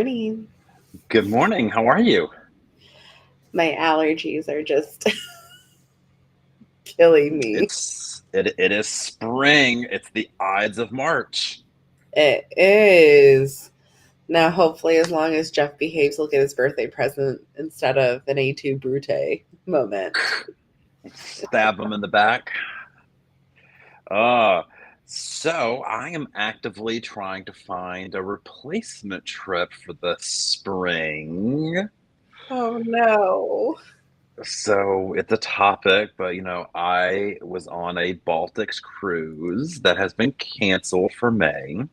Morning. Good morning. How are you? My allergies are just killing me. It is spring. It's the Ides of March. It is. Now, hopefully, as long as Jeff behaves, he'll get his birthday present instead of an A2 Brute moment. Stab them in the back. Uh, so I am actively trying to find a replacement trip for the spring. Oh, no. So it's a topic, but I was on a Baltics cruise that has been canceled for May.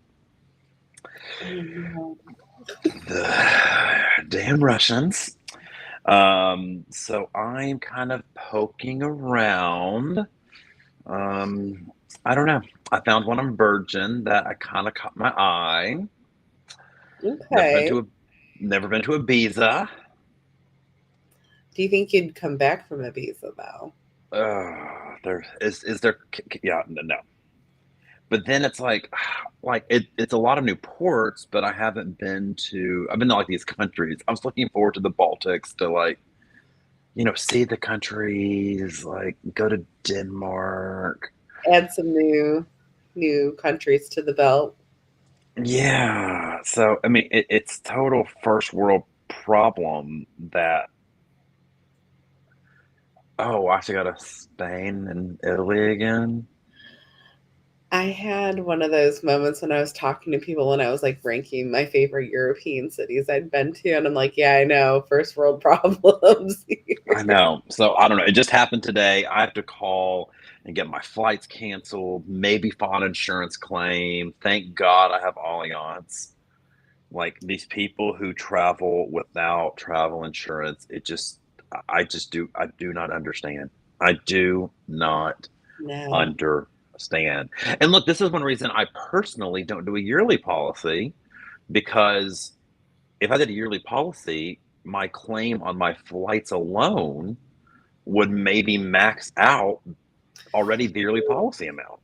Oh, no. The damn Russians. So I'm kind of poking around. Um, I don't know. I found one on Virgin that I kind of caught my eye. Never been Okay. to a never been to Ibiza. Do you think you'd come back from Ibiza, though? There is there yeah, no. But then it's like it's a lot of new ports, but I've been to like these countries. I was looking forward to the Baltics to see the countries, like go to Denmark. Add some new countries to the belt. Yeah. So, I mean, it's total first world problem that, oh, I should go to Spain and Italy again. I had one of those moments when I was talking to people when I was like ranking my favorite European cities I'd been to, and I'm like, yeah, I know, first world problems. I know. So, I don't know. It just happened today. I have to call and get my flights canceled, maybe file an insurance claim. Thank God I have Allianz. Like these people who travel without travel insurance, I do not understand. I do not No. understand. And look, this is one reason I personally don't do a yearly policy, because if I did a yearly policy, my claim on my flights alone would maybe max out already the yearly policy amount.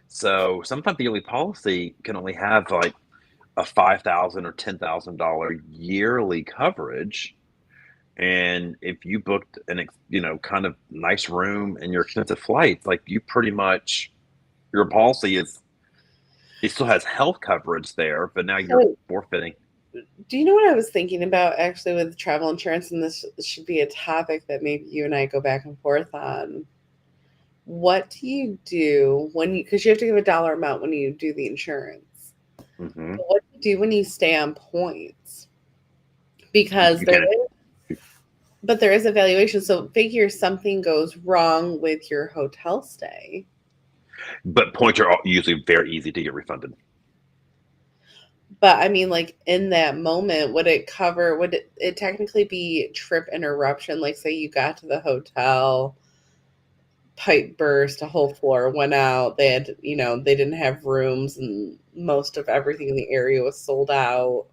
So sometimes the yearly policy can only have like a $5,000 or $10,000 yearly coverage. And if you booked kind of nice room and your expensive flights, like you pretty much, your policy is, it still has health coverage there, but now you're So, forfeiting. do you know what I was thinking about actually with travel insurance? And this should be a topic that maybe you and I go back and forth on. What do you do when you, because you have to give a dollar amount when you do the insurance. Hmm. But what do you do when you stay on points? Because You can't, there is a valuation. So figure something goes wrong with your hotel stay. but points are usually very easy to get refunded. But I mean, like in that moment, would it technically be trip interruption? Like, say you got to the hotel, pipe burst, a whole floor went out. They had, they didn't have rooms, and most of everything in the area was sold out.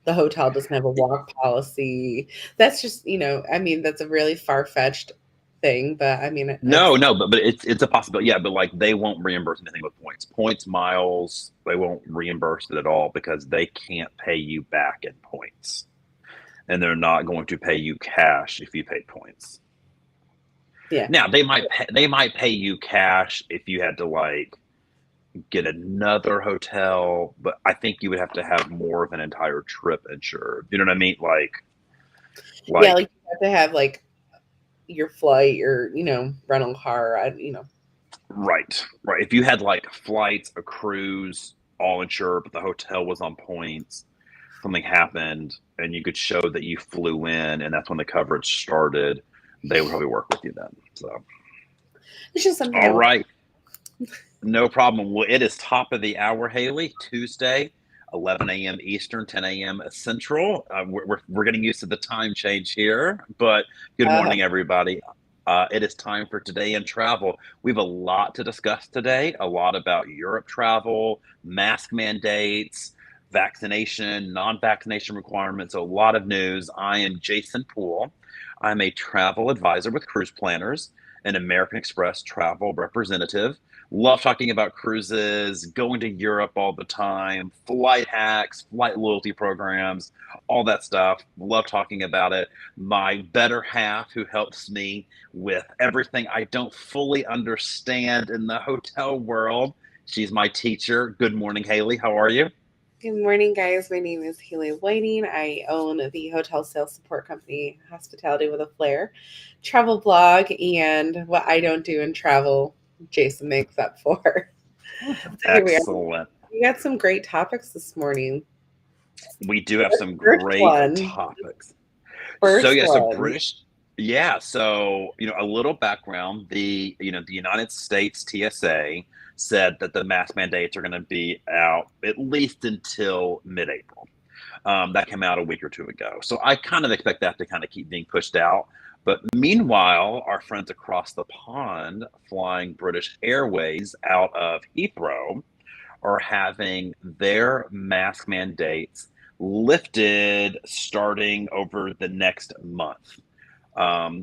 The hotel doesn't have a walk policy. That's just, I mean, that's a really far fetched thing, but I mean, No, it's no, but it's a possibility. Yeah, but like they won't reimburse anything with points. Points, miles, they won't reimburse it at all because they can't pay you back in points. And they're not going to pay you cash if you paid points. yeah. Now, they might pay you cash if you had to like get another hotel, but I think you would have to have more of an entire trip insured. You know what I mean? Yeah, Like like you have to have like your flight, your, rental car, right, right. If you had like flights, a cruise, all insured, but the hotel was on points, something happened, and you could show that you flew in, and that's when the coverage started, they would probably work with you then. So, it's just something I all would. right. No problem. Well, it is top of the hour, Haley. Tuesday, 11 a.m. Eastern, 10 a.m. Central. We're getting used to the time change here, but good Uh, morning, everybody. It is time for Today in Travel. We have a lot to discuss today, a lot about Europe travel, mask mandates, vaccination, non vaccination requirements, a lot of news. I am Jason Poole. I'm a travel advisor with Cruise Planners, an American Express travel representative. Love talking about cruises, going to Europe all the time, flight hacks, flight loyalty programs, all that stuff. Love talking about it. My better half, who helps me with everything I don't fully understand in the hotel world. She's my teacher. Good morning, Haley. How are you? Good morning, guys. My name is Haley Whiting. I own the hotel sales support company, Hospitality with a Flair, travel blog, and what I don't do in travel, Jason makes up for. So here we are. Excellent. We got some great topics this morning. We do have some First great one. topics. So First yeah, so one. British, yeah. So a little background. The United States TSA said that the mask mandates are going to be out at least until mid-April. That came out a week or two ago. So I kind of expect that to kind of keep being pushed out. But meanwhile, our friends across the pond flying British Airways out of Heathrow are having their mask mandates lifted starting over the next month.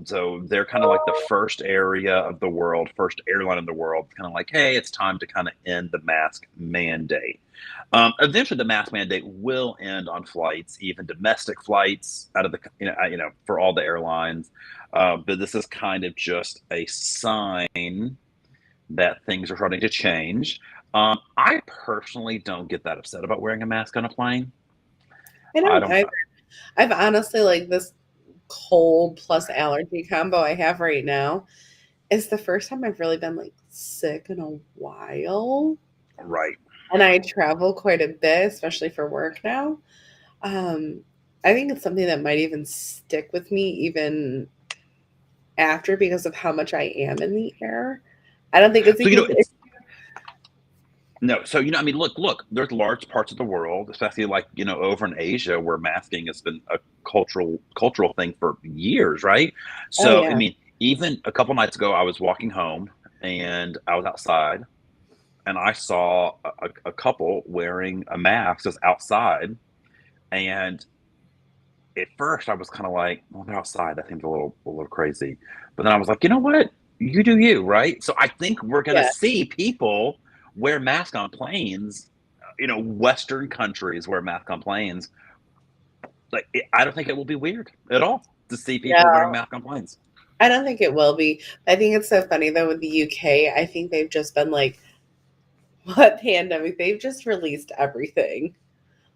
So they're kind of like the first area of the world, first airline in the world, kind of like, hey, it's time to kind of end the mask mandate. Eventually, the mask mandate will end on flights, even domestic flights out of the, for all the airlines. But this is kind of just a sign that things are starting to change. I personally don't get that upset about wearing a mask on a plane. I I don't don't. either. I've honestly like this cold plus allergy combo I have right now is the first time I've really been like sick in a while. Right. And I travel quite a bit, especially for work now. Um, I think it's something that might even stick with me even after because of how much I am in the air. I don't think it's a So huge it's no. So I mean, look. There's large parts of the world, especially like over in Asia, where masking has been a cultural thing for years, right? Oh So I yeah. mean, even a couple nights ago, I was walking home and I was outside and I saw a couple wearing a mask just outside. And at first, I was kind of like, "Well, they're outside. That seems a little crazy." But then I was like, "You know what? You do you, right?" So I think we're gonna Yeah. see people wear masks on planes. Western countries wear masks on planes. Like, I don't think it will be weird at all to see people wearing No, masks on planes. I don't think it will be. I think it's so funny though with the UK. I think they've just been like, what pandemic? They've just released everything.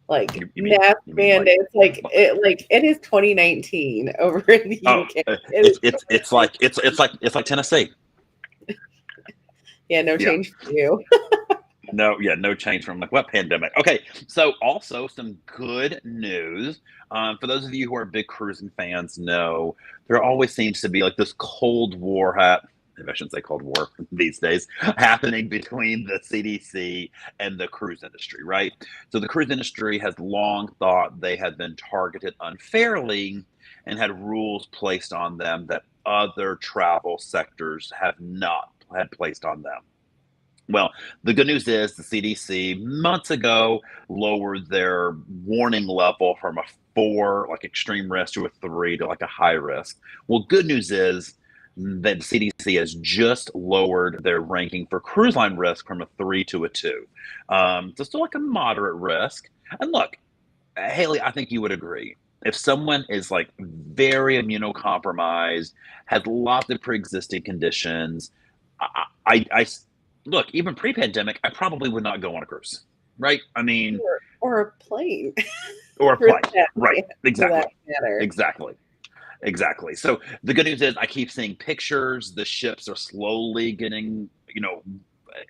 Like You mean mask you mean like? mandates, it is 2019 over in the Oh, UK. It is it's like it's like Tennessee. yeah, no Yeah. change for you. No, yeah, no change from like what pandemic. Okay, so also some good news. For those of you who are big cruising fans, know there always seems to be like this Cold War maybe I shouldn't say Cold War these days, happening between the CDC and the cruise industry, right? So the cruise industry has long thought they had been targeted unfairly and had rules placed on them that other travel sectors have not had placed on them. Well, the good news is the CDC months ago lowered their warning level from a 4, like extreme risk, to a 3, to like a high risk. Well, good news is that the CDC has just lowered their ranking for cruise line risk from a 3 to a 2. So still like a moderate risk. And look, Haley, I think you would agree. If someone is like very immunocompromised, has lots of pre-existing conditions, I look, even pre-pandemic, I probably would not go on a cruise, right? I mean, Or a plane or a for plane, right? for that Exactly, matter. exactly, exactly. So the good news is, I keep seeing pictures. The ships are slowly getting,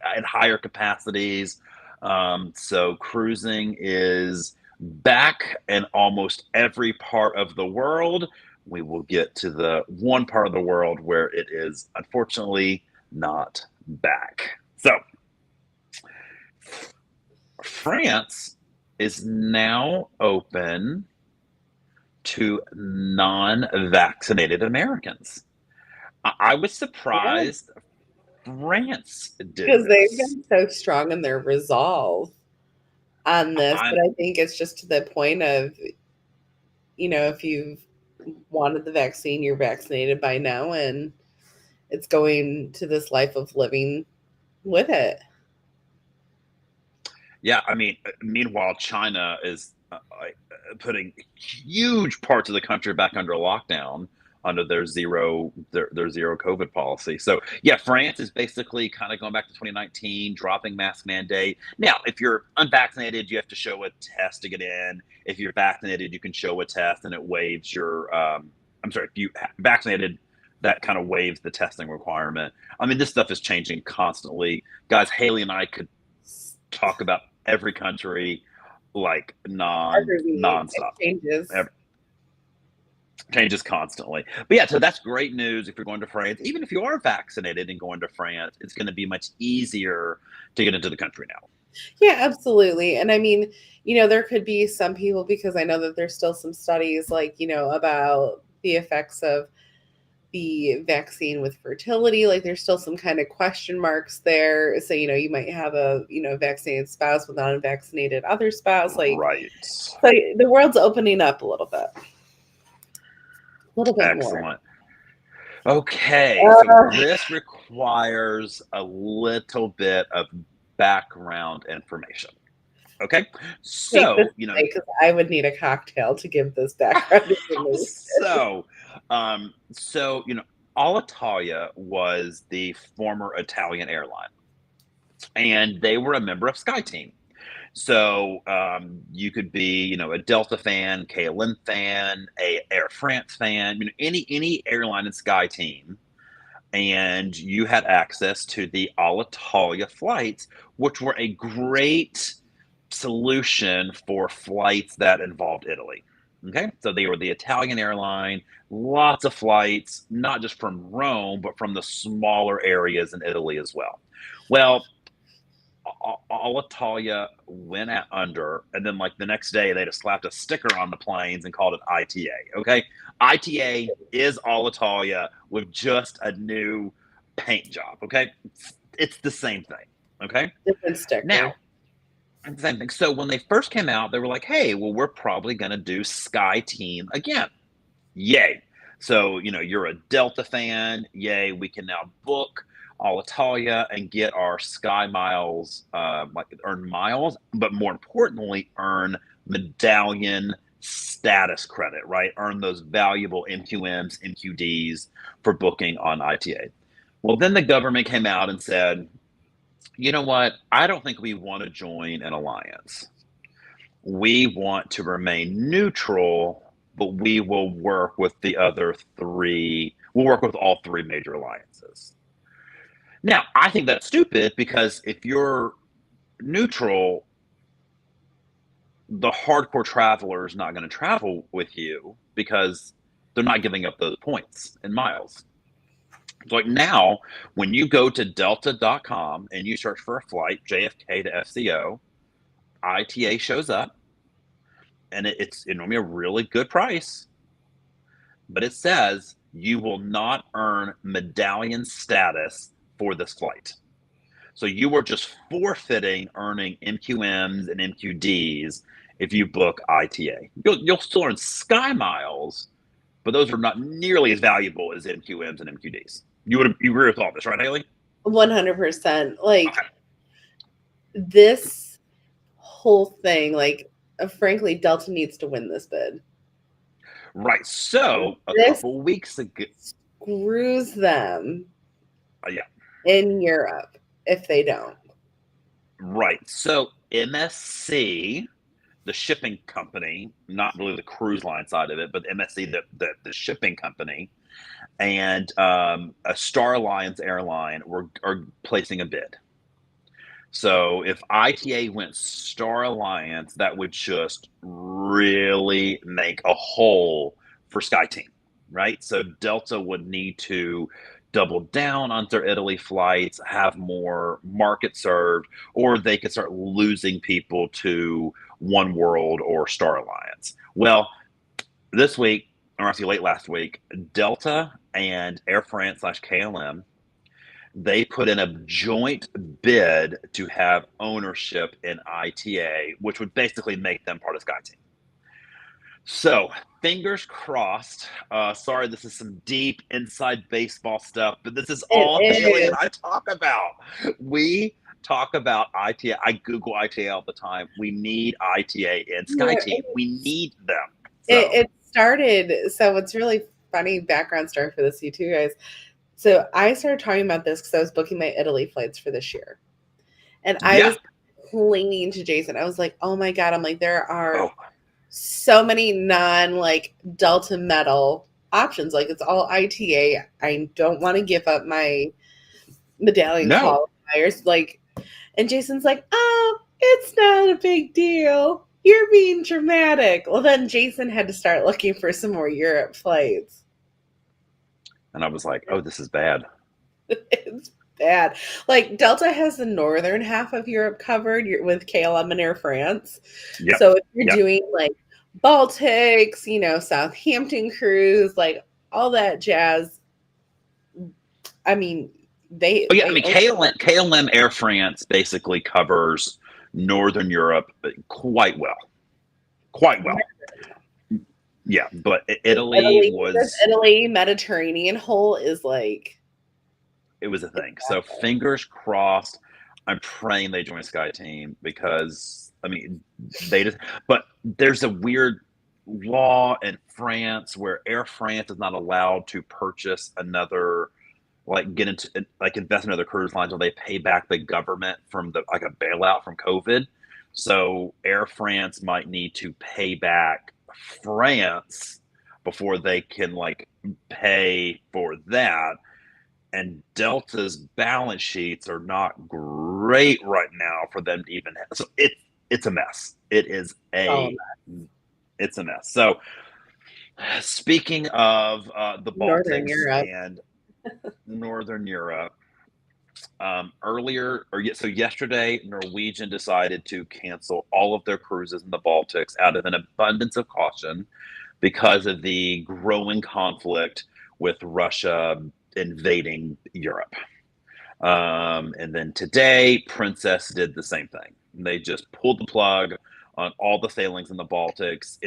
at higher capacities. So cruising is back in almost every part of the world. We will get to the one part of the world where it is unfortunately not back. So France is now open to non-vaccinated Americans. I was Yeah, surprised France did because they've this. been so strong in their resolve on this, I'm but I think it's just to the point of, if you've wanted the vaccine, you're vaccinated by now, and it's going to this life of living with it. Yeah, I mean, meanwhile, China is putting huge parts of the country back under lockdown under their zero COVID policy. So yeah, France is basically kind of going back to 2019, dropping mask mandate. Now, if you're unvaccinated, you have to show a test to get in. If you're vaccinated, you can show a test, and it waives your. I'm sorry, if you vaccinated, that kind of waives the testing requirement. I mean, this stuff is changing constantly, guys. Haley and I could talk about every country like Every week it nonstop. changes. Changes constantly. But yeah, so that's great news if you're going to France. Even if you are vaccinated and going to France, it's going to be much easier to get into the country now. Yeah, absolutely. And I mean, there could be some people, because I know that there's still some studies like, about the effects of the vaccine with fertility. Like there's still some kind of question marks there. So, you might have a, vaccinated spouse with an unvaccinated other spouse. Like, Right. so the world's opening up a little bit. A little bit more. Excellent. Okay, so Uh, this requires a little bit of background information. Okay, take this so away because I would need a cocktail to give this background information. so, Alitalia was the former Italian airline, and they were a member of SkyTeam. So you could be, a Delta fan, KLM fan, a Air France fan, any airline in SkyTeam, and you had access to the Alitalia flights, which were a great solution for flights that involved Italy. Okay, so they were the Italian airline, lots of flights, not just from Rome, but from the smaller areas in Italy as well. Well, Alitalia went under, and then like the next day they just slapped a sticker on the planes and called it ITA. Okay, ITA is Alitalia with just a new paint job. Okay, it's the same thing. Okay, Different sticker. now same thing. So when they first came out, they were like, "Hey, well, we're probably going to do Sky Team again. Yay!" So you're a Delta fan. Yay! We can now book Alitalia and get our Sky Miles, like earn miles, but more importantly, earn medallion status credit. Right? Earn those valuable MQMs, MQDs for booking on ITA. Well, then the government came out and said, you know what? I don't think we want to join an alliance. We want to remain neutral, but we will work with the other three. We'll work with all three major alliances. Now, I think that's stupid because if you're neutral, the hardcore traveler is not going to travel with you because they're not giving up those points and miles. So like now, when you go to delta.com and you search for a flight, JFK to FCO, ITA shows up, and it's normally a really good price, but it says you will not earn medallion status for this flight. So you are just forfeiting earning MQMs and MQDs if you book ITA. You'll still earn Sky Miles, but those are not nearly as valuable as MQMs and MQDs. You agree with all this, right, Haley? 100%. Like Okay. this whole thing, like, frankly, Delta needs to win this bid. Right. So a This couple weeks ago, screws them yeah, in Europe if they don't. right. So MSC, the shipping company, not really the cruise line side of it, but MSC, the shipping company, and a Star Alliance airline are placing a bid. So if ITA went Star Alliance, that would just really make a hole for SkyTeam, right? So Delta would need to double down on their Italy flights, have more market served, or they could start losing people to One World or Star Alliance. Well, this week, or actually late last week, Delta and Air France slash KLM, they put in a joint bid to have ownership in ITA, which would basically make them part of SkyTeam. So, fingers crossed. Sorry, this is some deep inside baseball stuff, but this is It all Haley and is. I talk about. We talk about ITA. I Google ITA all the time. We need ITA and Yeah, SkyTeam. We need them. So, it started. So what's really funny background story for this, you two guys. So I started talking about this because I was booking my Italy flights for this year, and I yeah. was clinging to Jason. I was like, oh my god, I'm like, there are Oh, so many non like Delta metal options. Like it's all ITA. I don't want to give up my medallion no. qualifiers. Like, and Jason's like, oh, it's not a big deal. You're being dramatic. Well, then Jason had to start looking for some more Europe flights. And I was like, oh, this is bad. It's bad. Like Delta has the northern half of Europe covered with KLM and Air France. Yep. So if you're Yep. doing like Baltics, Southampton cruise, like all that jazz, I mean, Oh, yeah. I they mean, own KLM Air France basically covers Northern Europe quite well. Quite well. Yeah, but Italy This was Italy Mediterranean hole is like it was a thing. So fingers crossed. I'm praying they join Sky Team because I mean they just. But there's a weird law in France where Air France is not allowed to purchase another like get into like invest in other cruise lines or they pay back the government from the like a bailout from COVID. So Air France might need to pay back France before they can like pay for that. And Delta's balance sheets are not great right now for them to even have, so it's a mess. oh, It's a mess. So speaking of the Northern Baltics Europe. and Northern Europe, so yesterday, Norwegian decided to cancel all of their cruises in the Baltics out of an abundance of caution because of the growing conflict with Russia invading Europe. And then today, Princess did the same thing. They just pulled the plug on all the sailings in the Baltics.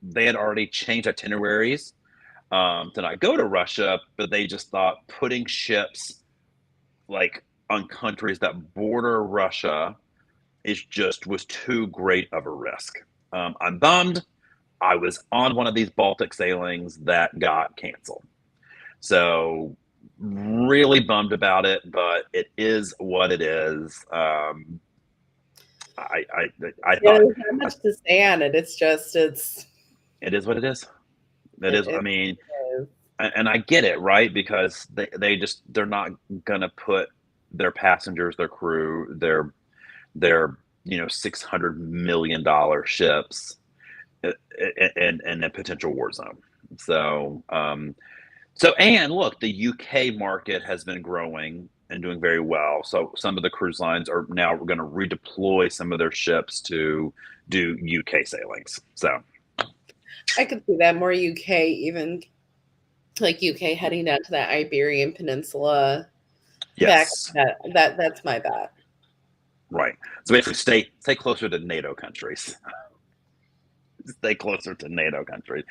They had already changed itineraries to not go to Russia, but they just thought putting ships like on countries that border Russia was too great of a risk. I'm bummed. I was on one of these Baltic sailings that got canceled. So really bummed about it, but it is what it is. I I I Yeah, thought there's not much to say on it. It's just it is what it is. It it, is. I it mean, is. and I get it, right? Because they're not gonna put their passengers, their crew, their $600 million ships in a potential war zone. So and look, the UK market has been growing and doing very well. So some of the cruise lines are now going to redeploy some of their ships to do UK sailings. So I could see that more UK, even like UK heading down to that Iberian Peninsula. Back yes, that's my bet. right. So basically, stay closer to NATO countries. Stay closer to NATO countries.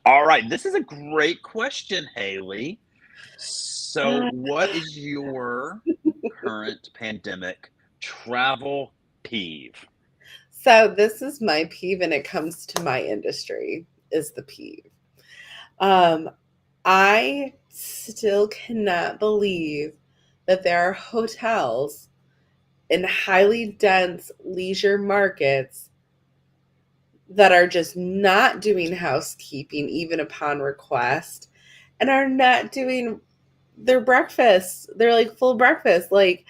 All right, this is a great question, Haley. So, Uh, what is your current pandemic travel peeve? so this is my peeve, and it comes to my industry is the peeve. Um, I still cannot believe that there are hotels in highly dense leisure markets that are just not doing housekeeping even upon request and are not doing their breakfast. They're like full breakfast. Like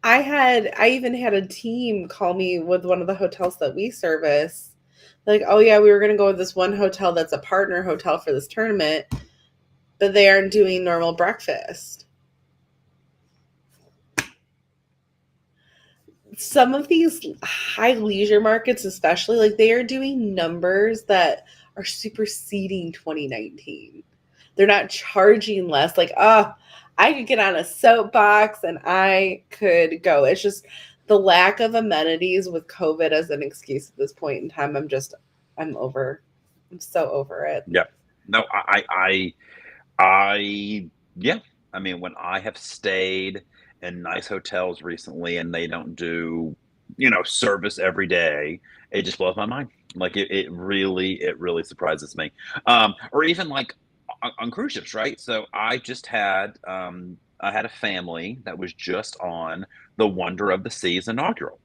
I even had a team call me with one of the hotels that we service. Like, oh yeah, we were gonna go with this one hotel that's a partner hotel for this tournament, but they aren't doing normal breakfast. Some of these high leisure markets, especially, like they are doing numbers that are superseding 2019. They're not charging less. Like, oh, I could get on a soapbox and I could go. It's just the lack of amenities with COVID as an excuse at this point in time. I'm over. I'm so over it. Yeah. No, I yeah. I mean, when I have stayed in nice hotels recently and they don't do, service every day, it just blows my mind. Like it really surprises me. Or even like on cruise ships, right? So I had a family that was just on the Wonder of the Seas inaugural.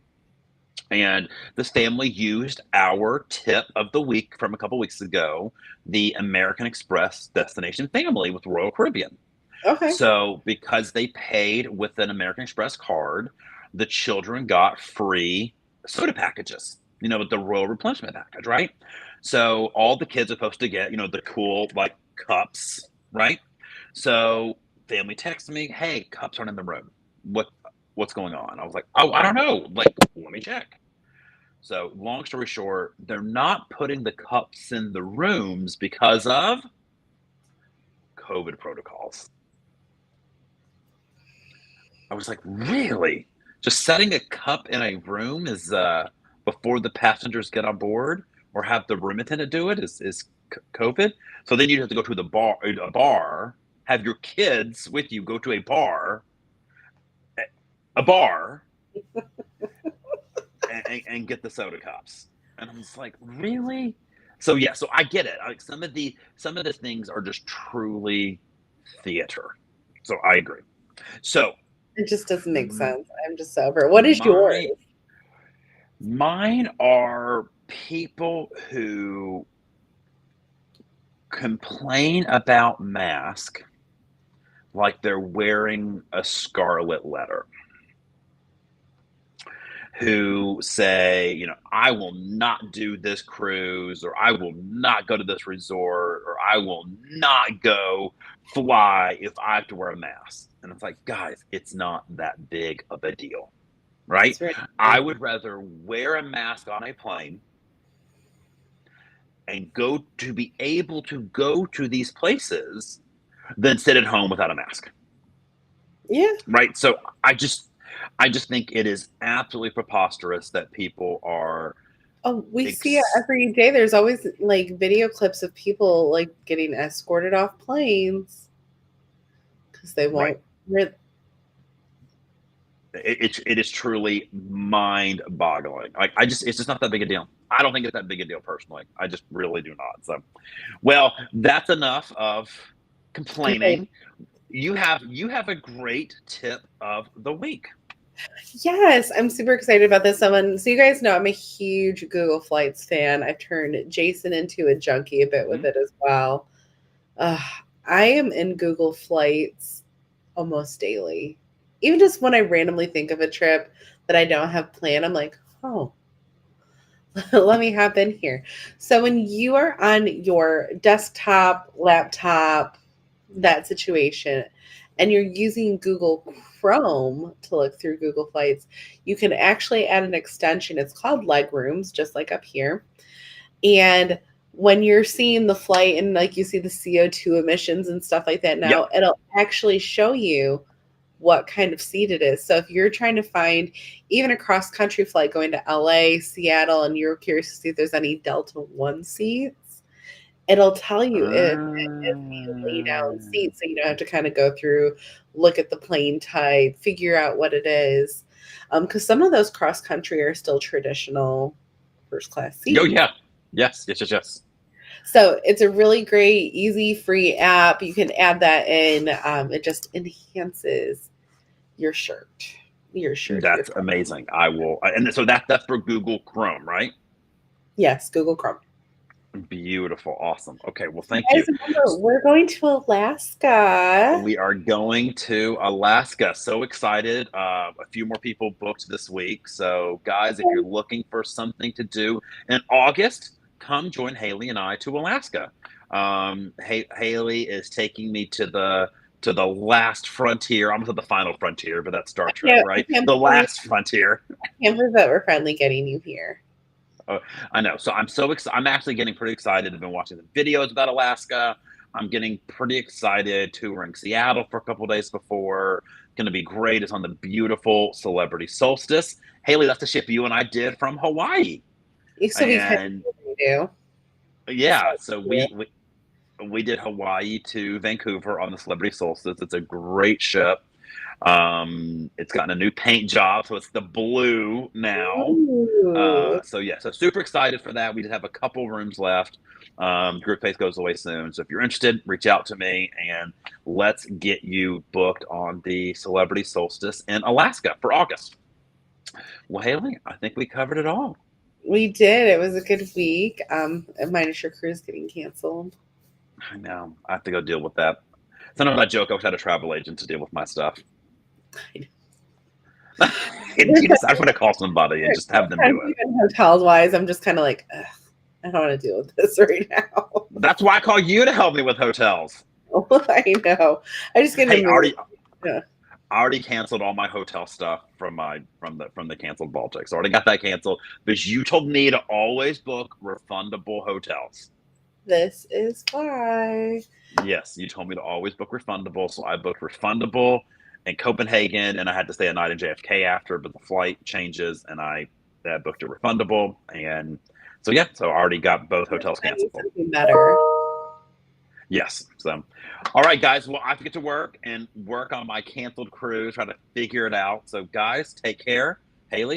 And this family used our tip of the week from a couple weeks ago, the American Express Destination Family with Royal Caribbean. Okay. So, because they paid with an American Express card, the children got free soda packages, with the Royal Replenishment package, right? So, all the kids are supposed to get, the cool, like, cups, right? So, family texts me, "Hey, cups aren't in the room. What's going on?" I was like, "Oh, I don't know. Like, let me check." So, long story short, they're not putting the cups in the rooms because of COVID protocols. I was like, "Really? Just setting a cup in a room is, before the passengers get on board or have the room attendant do it is COVID? So then you'd have to go to a bar, have your kids with you go to a a bar, and get the soda cups." And I'm just like, "Really?" So, yeah, so I get it. Like, some of the things are just truly theater. So I agree. So, It just doesn't make m sense. I'm just so over it. What is yours? my Mine are people who complain about mask like they're wearing a scarlet letter, who say, "I will not do this cruise, or I will not go to this resort, or I will not go fly if I have to wear a mask." And it's like, guys, it's not that big of a deal, right? It's very I would rather wear a mask on a plane and be able to go to these places than sit at home without a mask, yeah. right? So I just think it is absolutely preposterous that people are Oh, we see it ex- every day. There's always like video clips of people like getting escorted off planes because they right. won't. Wear- It is truly mind boggling. Like, it's just not that big a deal. I don't think it's that big a deal personally. I just really do not. So, well, that's enough of Complain. complaining. You have a great tip of the week. Yes, I'm super excited about this one. So you guys know I'm a huge Google Flights fan. I've turned Jason into a junkie a bit with Mhm. it as well. Uh, I am in Google Flights almost daily. Even just when I randomly think of a trip that I don't have planned, I'm like, oh, let me hop in here. So when you are on your desktop, laptop, that situation, and you're using Google Chrome to look through Google Flights, you can actually add an extension. It's called LegRooms, just like up here. And when you're seeing the flight and like you see the CO2 emissions and stuff like that Yep. now, it'll actually show you what kind of seat it is. So if you're trying to find even a cross country flight going to LA, Seattle, and you're curious to see if there's any Delta One seats, it'll tell you if it is a lay down Uh, seat. So you don't have to kind of go through, look at the plane type, figure out what it is. Because some of those cross country are still traditional first class oh, seats. yeah. Yes, yes, yes, yes. So it's a really great, easy, free app. You can add that in. It just enhances your shirt, your That's flight. amazing. I will, and so that's for Google Chrome, right? Yes, Google Chrome. Beautiful, awesome. Okay, well, You thank guys you. remember we're going to Alaska. We are going to Alaska. So excited. A few more people booked this week. So, guys, if you're looking for something to do in August, come join Haley and I to Alaska. Haley is taking me to the last frontier. Almost at the final frontier, but that's Star Trek, I right? can't The believe last frontier. that we're finally getting you here. Oh, I know. So I'm so excited. I'm actually getting pretty excited. I've been watching the videos about Alaska. I'm getting pretty excited. Touring Seattle for a couple days before. Going to be great. It's on the beautiful celebrity solstice. Haley, that's the ship you and I did from Hawaii. So we kind And of do. Yeah, so Yeah. we did Hawaii to Vancouver on the Celebrity Solstice. It's a great ship. It's gotten a new paint job, so it's the blue now. Ooh. So yeah, so super excited for that. We just have a couple rooms left. Group space goes away soon. So if you're interested, reach out to me and let's get you booked on the Celebrity Solstice in Alaska for August. Well, Haley, I think we covered it all. We did. It was a good week. Minus your cruise getting canceled. I know. I have to go deal with that. Sometimes I joke I wish I had a travel agent to deal with my stuff. I just want to call somebody and just have them do it. Even hotels wise, I'm just kind of like, ugh, I don't want to deal with this right now. That's why I call you to help me with hotels. I know. I just get in Hey, the mood. Yeah. I already canceled all my hotel stuff from the canceled Baltic. So I already got that canceled because you told me to always book refundable hotels. This is why. Yes, you told me to always book refundable, so I booked refundable in Copenhagen, and I had to stay a night in JFK after, but the flight changes, and I booked it refundable, and so yeah, so I already got both hotels I need canceled. something better. Yes. So, all right, guys. Well, I have to get to work and work on my canceled cruise, try to figure it out. So, guys, take care. Haley,